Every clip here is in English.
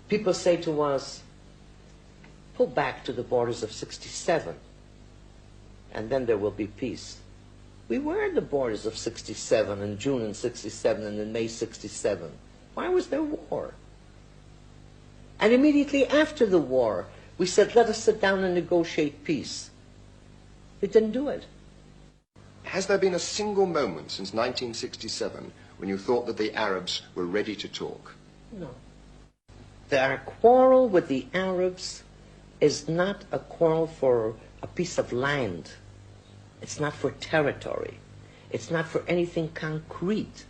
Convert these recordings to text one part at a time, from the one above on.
People say to us, pull back to the borders of 67, and then there will be peace. We were at the borders of 67 in June in 67 and in May 67. Why was there war? And immediately after the war, we said, let us sit down and negotiate peace. They didn't do it. Has there been a single moment since 1967 when you thought that the Arabs were ready to talk? No. Our quarrel with the Arabs is not a quarrel for a piece of land. It's not for territory. It's not for anything concrete.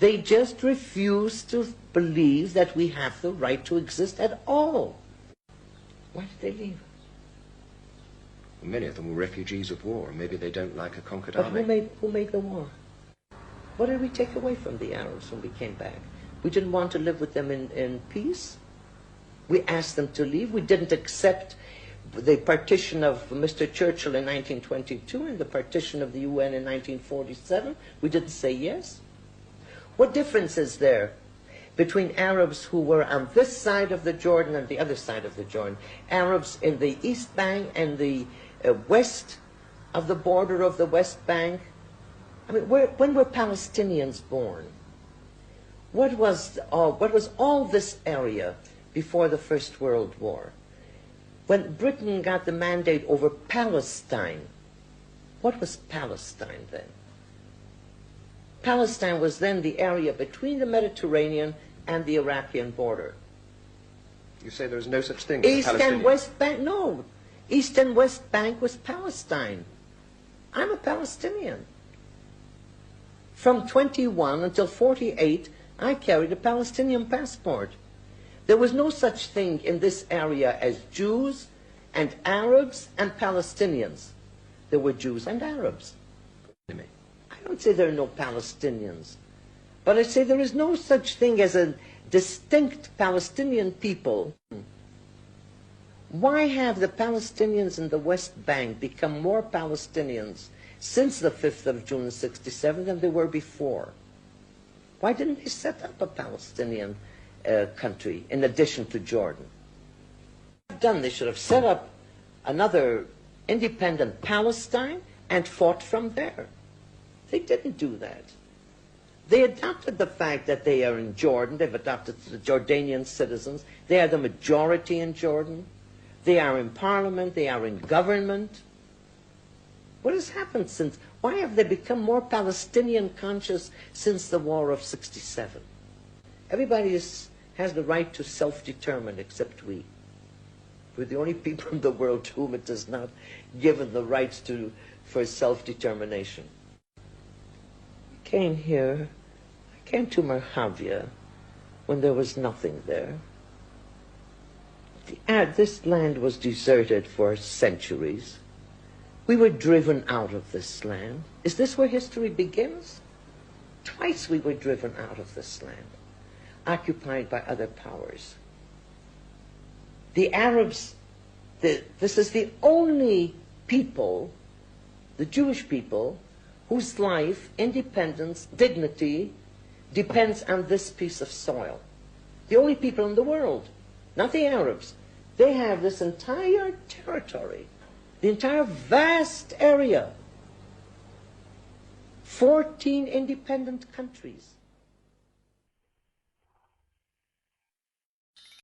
They just refuse to believe that we have the right to exist at all. Why did they leave? Well, many of them were refugees of war, and maybe they don't like a conquered But army. who made the war? What did we take away from the Arabs when we came back? We didn't want to live with them in peace. We asked them to leave. We didn't accept the partition of Mr. Churchill in 1922 and the partition of the UN in 1947. We didn't say yes. What difference is there between Arabs who were on this side of the Jordan and the other side of the Jordan? Arabs in the East Bank and the west of the border of the West Bank. I mean, when were Palestinians born? What was all this area before the First World War? When Britain got the mandate over Palestine, what was Palestine then? Palestine was then the area between the Mediterranean and the Iraqi border. You say there is no such thing as East Palestinian? and West Bank, no. East and West Bank was Palestine. I'm a Palestinian. From 21 until 48, I carried a Palestinian passport. There was no such thing in this area as Jews and Arabs and Palestinians. There were Jews and Arabs. I don't say there are no Palestinians, but I say there is no such thing as a distinct Palestinian people. Why have the Palestinians in the West Bank become more Palestinians since the 5th of June 67 than they were before? Why didn't they set up a Palestinian country in addition to Jordan? They should have set up another independent Palestine and fought from there. They didn't do that. They adopted the fact that they are in Jordan. They've adopted the Jordanian citizens. They are the majority in Jordan. They are in parliament. They are in government. What has happened since? Why have they become more Palestinian conscious since the War of 67? Everybody has the right to self-determine except we. We're the only people in the world to whom it is not given the rights for self-determination. I came to Merhavia when there was nothing there. This land was deserted for centuries. We were driven out of this land. Is this where history begins? Twice we were driven out of this land, occupied by other powers. The Arabs, this is the only people, the Jewish people, whose life, independence, dignity depends on this piece of soil. The only people in the world, not the Arabs. They have this entire territory, the entire vast area, 14 independent countries.